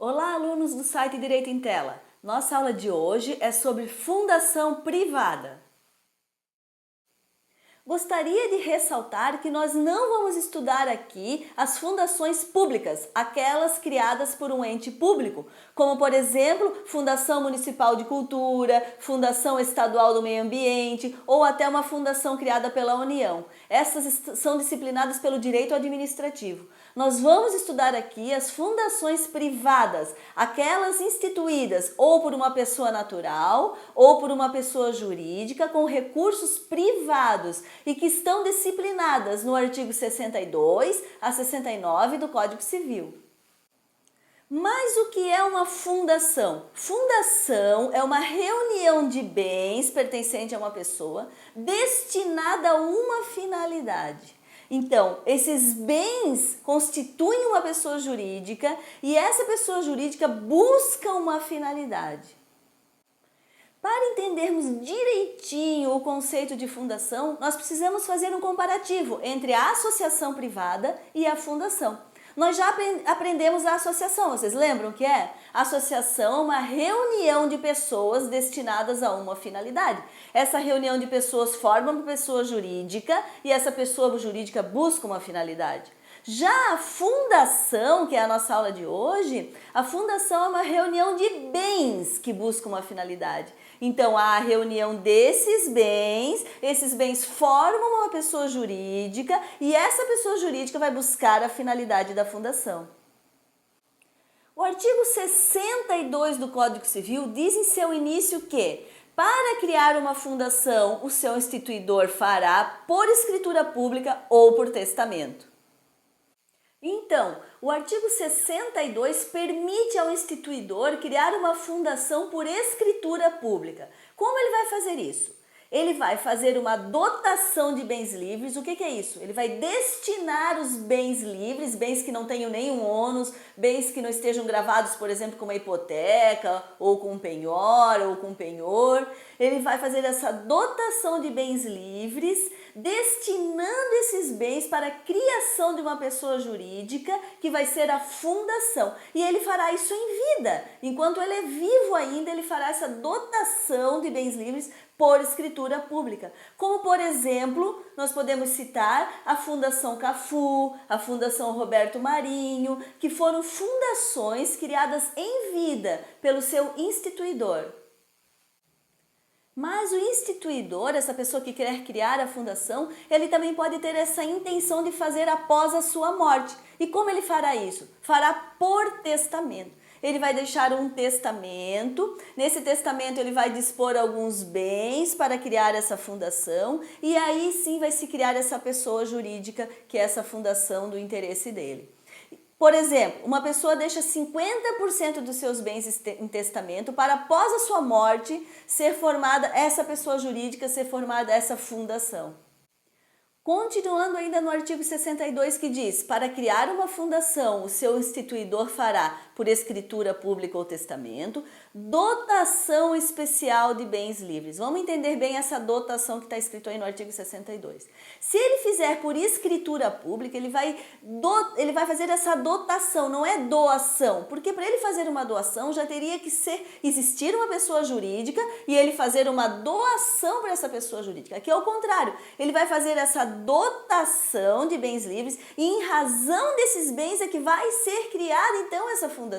Olá, alunos do site Direito em Tela. Nossa aula de hoje é sobre fundação privada. Gostaria de ressaltar que nós não vamos estudar aqui as fundações públicas, aquelas criadas por um ente público, como por exemplo, Fundação Municipal de Cultura, Fundação Estadual do Meio Ambiente ou até uma fundação criada pela União. Essas são disciplinadas pelo direito administrativo. Nós vamos estudar aqui as fundações privadas, aquelas instituídas ou por uma pessoa natural ou por uma pessoa jurídica com recursos privados e que estão disciplinadas no artigo 62 a 69 do Código Civil. Mas o que é uma fundação? Fundação é uma reunião de bens pertencente a uma pessoa destinada a uma finalidade. Então, esses bens constituem uma pessoa jurídica e essa pessoa jurídica busca uma finalidade. Para entendermos direitinho o conceito de fundação, nós precisamos fazer um comparativo entre a associação privada e a fundação. Nós já aprendemos a associação, vocês lembram o que é? A associação é uma reunião de pessoas destinadas a uma finalidade. Essa reunião de pessoas forma uma pessoa jurídica e essa pessoa jurídica busca uma finalidade. Já a fundação, que é a nossa aula de hoje, a fundação é uma reunião de bens que busca uma finalidade. Então, há a reunião desses bens, esses bens formam uma pessoa jurídica e essa pessoa jurídica vai buscar a finalidade da fundação. O artigo 62 do Código Civil diz em seu início que, para criar uma fundação, o seu instituidor fará por escritura pública ou por testamento. Então, o artigo 62 permite ao instituidor criar uma fundação por escritura pública. Como ele vai fazer isso? Ele vai fazer uma dotação de bens livres. O que é isso? Ele vai destinar os bens livres, bens que não tenham nenhum ônus, bens que não estejam gravados, por exemplo, com uma hipoteca, ou com um penhor, ou com um penhor. Ele vai fazer essa dotação de bens livres, destinando esses bens para a criação de uma pessoa jurídica, que vai ser a fundação. E ele fará isso em vida. Enquanto ele é vivo ainda, ele fará essa dotação de bens livres por escritura pública. Como, por exemplo, nós podemos citar a Fundação Cafu, a Fundação Roberto Marinho, que foram fundações criadas em vida pelo seu instituidor. Mas o instituidor, essa pessoa que quer criar a fundação, ele também pode ter essa intenção de fazer após a sua morte. E como ele fará isso? Fará por testamento. Ele vai deixar um testamento, nesse testamento ele vai dispor alguns bens para criar essa fundação e aí sim vai se criar essa pessoa jurídica que é essa fundação do interesse dele. Por exemplo, uma pessoa deixa 50% dos seus bens em testamento para após a sua morte ser formada essa pessoa jurídica, ser formada essa fundação. Continuando ainda no artigo 62 que diz, para criar uma fundação, o seu instituidor fará, por escritura pública ou testamento, dotação especial de bens livres. Vamos entender bem essa dotação que está escrito aí no artigo 62. Se ele fizer por escritura pública, ele vai fazer essa dotação, não é doação, porque para ele fazer uma doação já teria que existir uma pessoa jurídica e ele fazer uma doação para essa pessoa jurídica. Aqui é o contrário, ele vai fazer essa dotação de bens livres e em razão desses bens é que vai ser criada então essa fundação.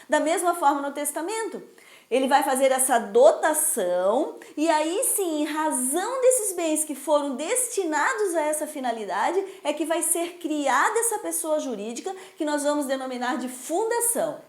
Da mesma forma no testamento, ele vai fazer essa dotação e aí sim, em razão desses bens que foram destinados a essa finalidade, é que vai ser criada essa pessoa jurídica que nós vamos denominar de fundação.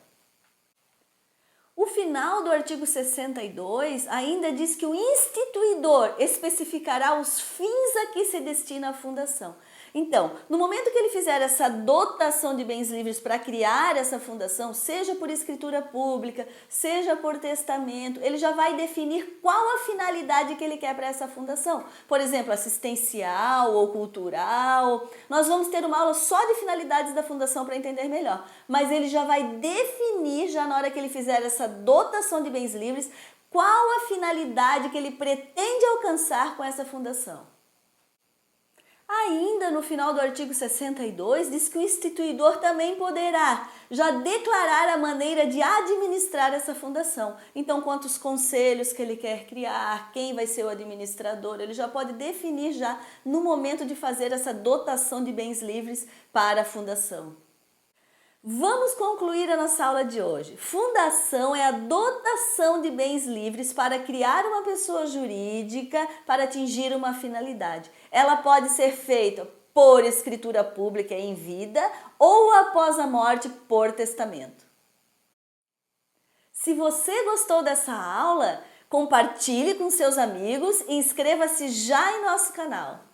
O final do artigo 62 ainda diz que o instituidor especificará os fins a que se destina a fundação. Então, no momento que ele fizer essa dotação de bens livres para criar essa fundação, seja por escritura pública, seja por testamento, ele já vai definir qual a finalidade que ele quer para essa fundação. Por exemplo, assistencial ou cultural. Nós vamos ter uma aula só de finalidades da fundação para entender melhor. Mas ele já vai definir, já na hora que ele fizer essa dotação de bens livres, qual a finalidade que ele pretende alcançar com essa fundação. Ainda ainda no final do artigo 62 diz que o instituidor também poderá já declarar a maneira de administrar essa fundação. Então, quantos conselhos que ele quer criar, quem vai ser o administrador, ele já pode definir já no momento de fazer essa dotação de bens livres para a fundação. Vamos concluir a nossa aula de hoje. Fundação é a dotação de bens livres para criar uma pessoa jurídica para atingir uma finalidade. Ela pode ser feita por escritura pública em vida ou após a morte por testamento. Se você gostou dessa aula, compartilhe com seus amigos e inscreva-se já em nosso canal.